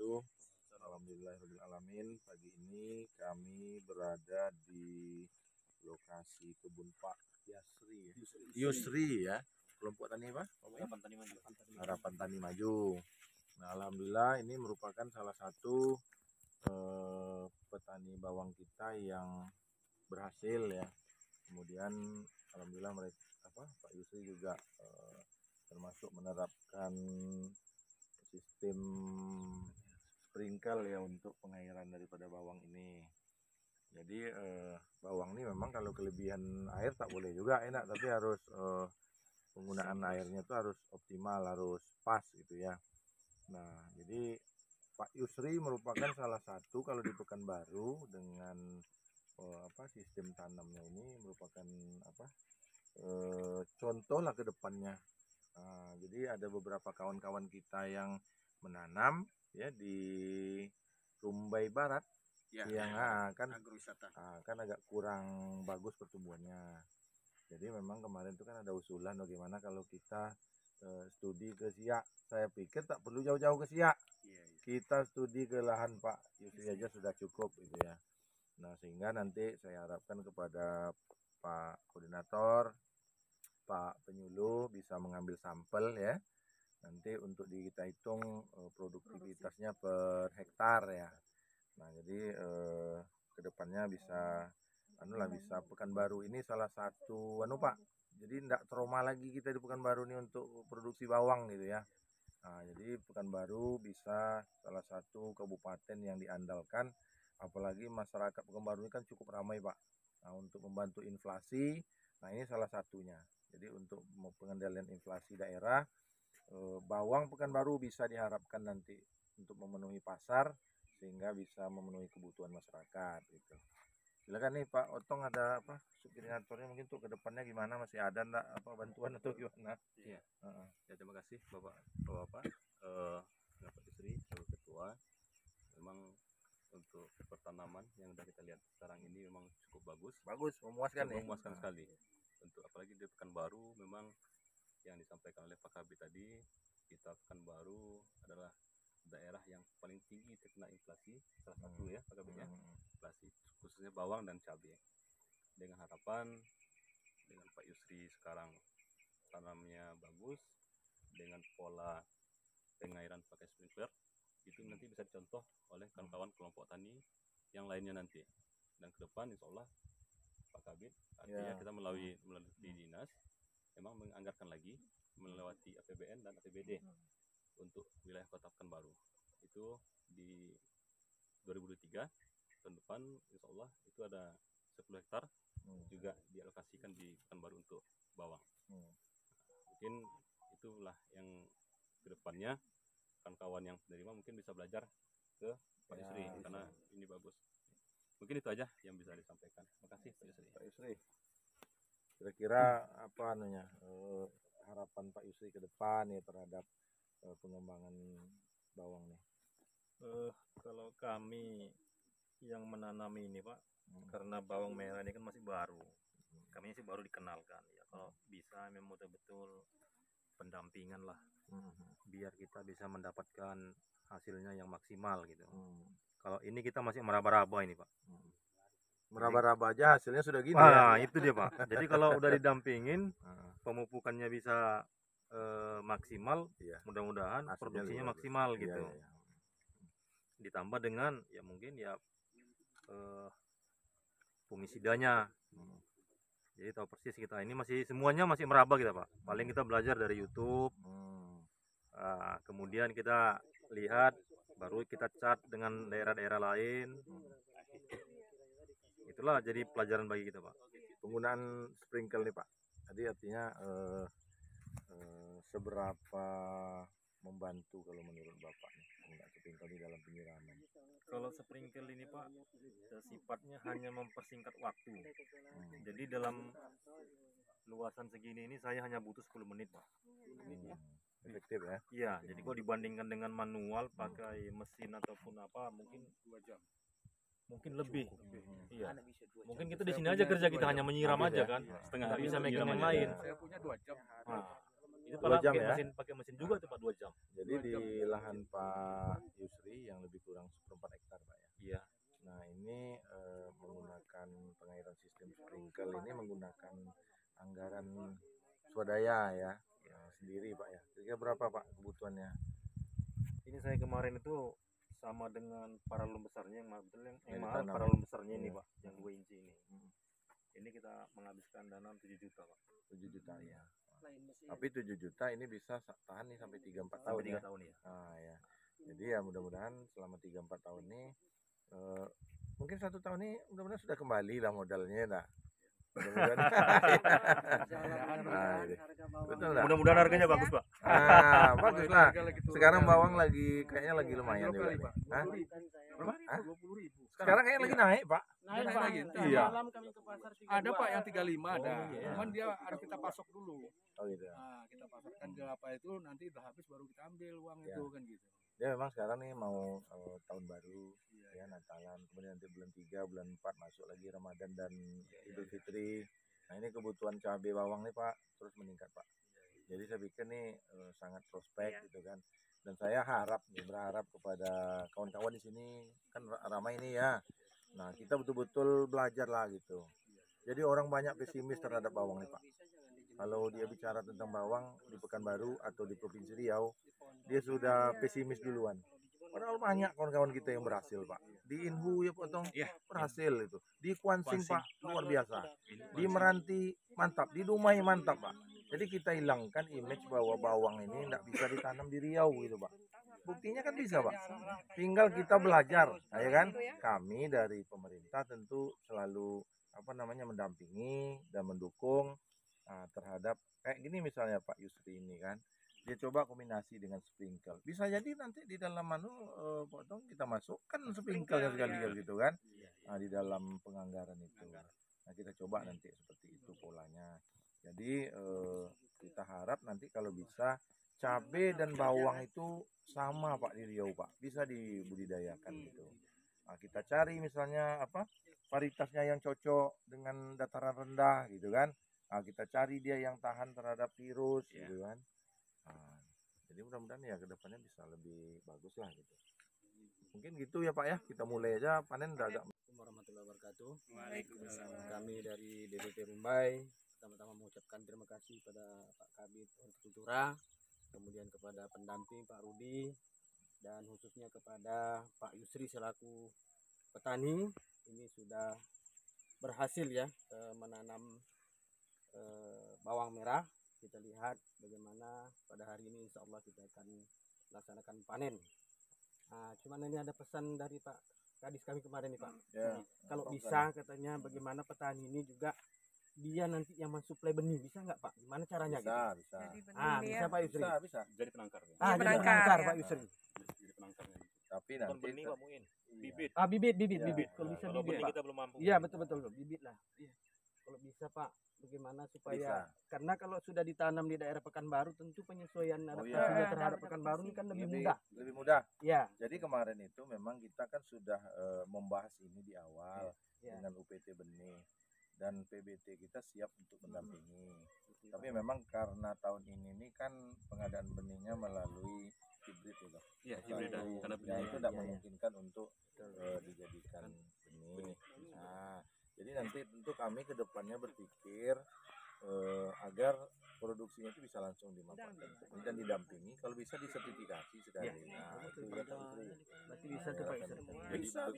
wabarakatuh. Alhamdulillahirrahmanirrahim. Pagi ini kami berada di lokasi kebun Pak Yusri ya. Kelompok tani apa? Harapan Tani Maju. Nah, alhamdulillah ini merupakan salah satu petani bawang kita yang berhasil ya. Kemudian alhamdulillah Pak Yusri juga termasuk menerapkan sistem sprinkle ya untuk pengairan daripada bawang ini. Jadi bawang ini memang kalau kelebihan air tak boleh juga enak, tapi harus penggunaan airnya itu harus optimal, harus pas gitu ya. Nah, jadi Pak Yusri merupakan salah satu kalau di Pekanbaru dengan sistem tanamnya ini merupakan contoh lah ke depannya. Nah, jadi ada beberapa kawan-kawan kita yang menanam ya di Rumbai Barat ya, yang kan agak kurang bagus pertumbuhannya. Jadi memang kemarin itu kan ada usulan bagaimana kalau kita studi ke Siak. Saya pikir tak perlu jauh-jauh ke Siak. Kita studi ke lahan Pak Yusri aja sudah cukup gitu ya. Nah, sehingga nanti saya harapkan kepada Pak Koordinator, Pak Penyuluh bisa mengambil sampel ya. Nanti untuk kita hitung produktivitasnya per hektar ya. Nah, jadi kedepannya bisa bisa Pekanbaru ini salah satu Pak. Jadi tidak trauma lagi kita di Pekanbaru ini untuk produksi bawang gitu ya. Nah, jadi Pekanbaru bisa salah satu kabupaten yang diandalkan, apalagi masyarakat Pekanbaru ini kan cukup ramai Pak. Nah, untuk membantu inflasi, nah ini salah satunya. Jadi untuk pengendalian inflasi daerah, bawang Pekanbaru bisa diharapkan nanti untuk memenuhi pasar sehingga bisa memenuhi kebutuhan masyarakat gitu. Silakan nih Pak Otong, ada subkoordinatornya mungkin untuk kedepannya gimana, masih ada enggak bantuan atau gimana? Iya. Ya, terima kasih Bapak Pak Yusri sebagai ketua. Memang untuk pertanaman yang sudah kita lihat sekarang ini memang cukup bagus, memuaskan sekali. Untuk apalagi di Pekanbaru, memang yang disampaikan oleh Pak Kabit tadi, kita Pekanbaru adalah daerah yang paling tinggi terkena inflasi, salah satu ya Pak Kabit ya, inflasi khususnya bawang dan cabai. Dengan harapan dengan Pak Yusri sekarang tanamnya bagus, dengan pola pengairan pakai sprinkler, itu nanti bisa dicontoh oleh kawan-kawan kelompok tani yang lainnya nanti. Dan ke depan insya Allah Pak Kabit, artinya kita melalui dinas memang menganggarkan lagi melewati APBN dan APBD untuk wilayah Kota Pekanbaru. Itu di 2023 tahun depan insya Allah itu ada 10 hektar juga dialokasikan di Pekanbaru untuk bawang. Mungkin itulah yang kedepannya kawan-kawan yang penerima mungkin bisa belajar ke Pak Yusri karena ini bagus. Mungkin itu aja yang bisa disampaikan. Terima kasih Pak Yusri. Kira-kira harapan Pak Yusri ke depan ya terhadap pengembangan bawang nih? Kalau kami yang menanami ini Pak, karena bawang merah ini kan masih baru, kami masih baru dikenalkan ya. Kalau bisa memang betul-betul pendampingan lah, biar kita bisa mendapatkan hasilnya yang maksimal gitu. Kalau ini kita masih meraba-raba ini Pak. Meraba-raba aja hasilnya sudah gini ya. Itu dia Pak. Jadi kalau udah didampingin, pemupukannya bisa maksimal, mudah-mudahan produksinya maksimal gitu. Ditambah dengan ya mungkin ya fungisidanya. Jadi tahu persis kita ini semuanya masih meraba kita Pak. Paling kita belajar dari YouTube. Kemudian kita lihat, baru kita cat dengan daerah-daerah lain. Itulah jadi pelajaran bagi kita Pak. Penggunaan sprinkle nih Pak, tadi artinya seberapa membantu kalau menurut Bapak nih penggunaan sprinkle di dalam penyiraman? Kalau sprinkle ini Pak, sifatnya hanya mempersingkat waktu. Jadi dalam luasan segini ini saya hanya butuh 10 menit Pak. Efektif ya? Iya, jadi kalau dibandingkan dengan manual pakai mesin ataupun apa, mungkin 2 jam. Mungkin lebih. Iya. Mungkin kita di sini aja kerja, kita hanya menyiram aja kan. Setengah hari bisa megang yang lain. Saya punya 2 jam. Itu pakai mesin juga tuh Pak, 2 jam. Jadi di lahan Pak Yusri yang menggunakan anggaran swadaya ya, sendiri Pak ya. Kira berapa Pak kebutuhannya? Ini saya kemarin itu sama dengan paralon besarnya yang mahal, betul yang mahal ditanam. paralon besarnya ini Pak, yang 2 inci ini. Ini kita menghabiskan dana 7 juta Pak. 7 juta ya. Tapi 7 juta ini bisa tahan nih sampai 3-4 tahun Sampai 3 ya. tahun ya. Nah, ya. Jadi ya mudah-mudahan selama 3-4 tahun ini mungkin 1 tahun ini mudah-mudahan sudah kembali lah modalnya dah. Mudah-mudahan. Nah, betul enggak? Mudah-mudahan harganya bagus Pak. Ah, bagus lah. Sekarang bawang lagi kayaknya lagi lumayan juga nih. Hah? Berapa? 20.000. Sekarang kayaknya lagi naik, Pak. Naik lagi. Iya. Malam kami ke pasar 32. Ada Pak yang 35 ada. Cuman dia harus kita pasok dulu. Oh gitu. Nah, kita pasarkan ke apa itu nanti udah habis baru kita ambil uang Ya. itu kan gitu. Ya memang sekarang nih mau tahun baru ya Natalan, kemudian nanti bulan 3, bulan 4 masuk lagi Ramadan dan Idul Fitri. Nah, ini kebutuhan cabai bawang nih Pak terus meningkat Pak. Jadi saya pikir nih sangat prospek gitu kan. Dan saya berharap kepada kawan-kawan di sini kan ramai ini ya. Nah, kita betul-betul belajar lah gitu. Jadi orang banyak pesimis terhadap bawang nih Pak. Kalau dia bicara tentang bawang di Pekanbaru atau di Provinsi Riau, dia sudah pesimis duluan. Padahal banyak kawan-kawan kita yang berhasil Pak. Di Inhu ya potong berhasil itu. Di Kuansing Pak luar biasa. Di Meranti mantap. Di Dumai mantap Pak. Jadi kita hilangkan image bahwa bawang ini tidak bisa ditanam di Riau gitu Pak. Buktinya kan bisa Pak. Tinggal kita belajar, ya kan? Kami dari pemerintah tentu selalu mendampingi dan mendukung terhadap kayak gini misalnya Pak Yusri ini kan. Dia coba kombinasi dengan sprinkle. Bisa jadi nanti di dalam potong kita masukkan sprinkle sekali gitu kan. Nah, di dalam penganggaran itu. Nah, kita coba nanti seperti itu polanya. Jadi kita harap nanti kalau bisa cabai dan bawang itu sama Pak di Riau Pak, bisa dibudidayakan gitu. Nah, kita cari misalnya varietasnya yang cocok dengan dataran rendah gitu kan. Nah, kita cari dia yang tahan terhadap virus gitu kan. Nah, jadi mudah-mudahan ya kedepannya bisa lebih bagus lah gitu. Mungkin gitu ya Pak ya, kita mulai aja panen udah agak. Assalamualaikum warahmatullahi wabarakatuh. Kami dari DPP Rumbai pertama-tama mengucapkan terima kasih pada Pak Kabid Hortikultura, kemudian kepada pendamping Pak Rudi, dan khususnya kepada Pak Yusri selaku petani. Ini sudah berhasil ya menanam bawang merah. Kita lihat bagaimana pada hari ini insya Allah kita akan melaksanakan panen. Nah, cuman ini ada pesan dari Pak Kadis kami kemarin nih Pak. Ya, kalau bisa katanya bagaimana petani ini juga dia nanti yang mensuplai benih, bisa nggak Pak? Gimana caranya? Bisa, gitu? bisa. Bisa Pak Yusri. Bisa. Jadi penangkar ya. Jadi penangkar, Pak Yusri. Jadi penangkarnya. Tapi Bukan nanti benih Pak Muin. Bibit. Bibit. Ya, Kalau bisa Kalau bibit benih Pak. kita belum mampu. Iya betul bibit lah. Iya. Kalau bisa Pak, bagaimana supaya karena kalau sudah ditanam di daerah Pekanbaru tentu penyesuaian adaptasinya terhadap Pekanbaru ini kan lebih mudah. Lebih mudah. Ya. Jadi kemarin itu memang kita kan sudah membahas ini di awal dengan UPT benih dan PBT kita siap untuk mendampingi. Tapi memang karena tahun ini kan pengadaan benihnya melalui hibrid ya Pak. Iya, hibrid karena Dan itu tidak memungkinkan untuk dijadikan benih. Nah, jadi nanti tentu kami ke depannya berpikir agar produksinya itu bisa langsung dimanfaatkan dan didampingi, kalau bisa disertifikasi sekali. Nah, itu ya Pak Yusri. Berarti bisa tuh Pak Yusri. Bisa.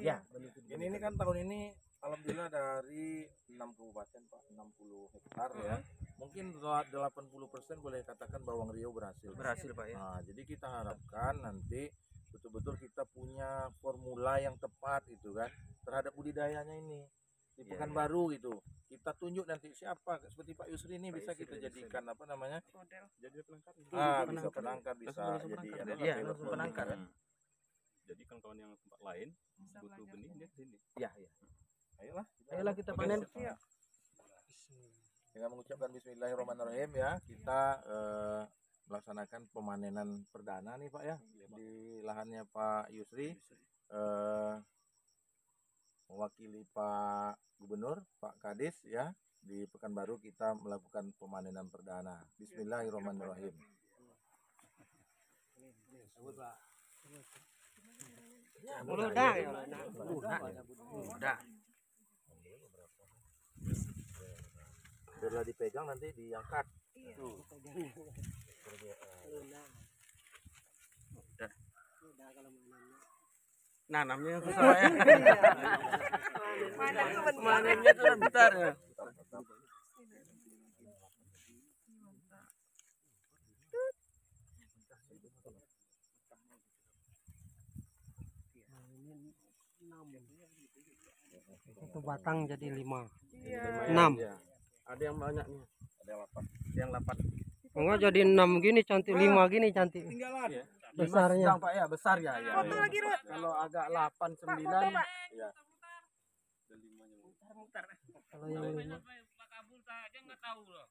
Ya. Ini kan tahun ini alhamdulillah dari 6 kabupaten Pak, 60 hektar ya. Mungkin 80% boleh katakan bawang Riau berhasil. Berhasil Pak ya. Nah, jadi kita harapkan nanti betul-betul kita punya formula yang tepat itu kan terhadap budidayanya ini di Pekanbaru gitu. Kita tunjuk nanti siapa seperti Pak Yusri ini bisa kita jadikan Jadi penangkar. Bisa penangkar, bisa jadi langsung penangkar. Jadi kawan-kawan yang tempat lain butuh benih dia ke sini. Iya. Ayolah kita panen. Dengan mengucapkan Bismillahirrahmanirrahim ya, kita melaksanakan pemanenan perdana nih Pak ya di lahannya Pak Yusri. Mewakili Pak Gubernur, Pak Kadis ya, di Pekanbaru kita melakukan pemanenan perdana. Bismillahirrahmanirrahim. Udah. Setelah dipegang nanti diangkat. Nanamnya susah ya. Manennya tuh bentar ya. Satu batang jadi 5. 6. 6. Ada yang banyak nih. Ada yang 8. Yang 8. Enggak jadi 6 gini cantik, 5 gini cantik. Tinggalan. Ya. Besarnya. Sedang, Pak ya, besar ya. Ya. Foto lagi, Rut. Kalau agak 8 9 Iya. Kalau yang 5. Pak Kabul aja nggak tahu loh.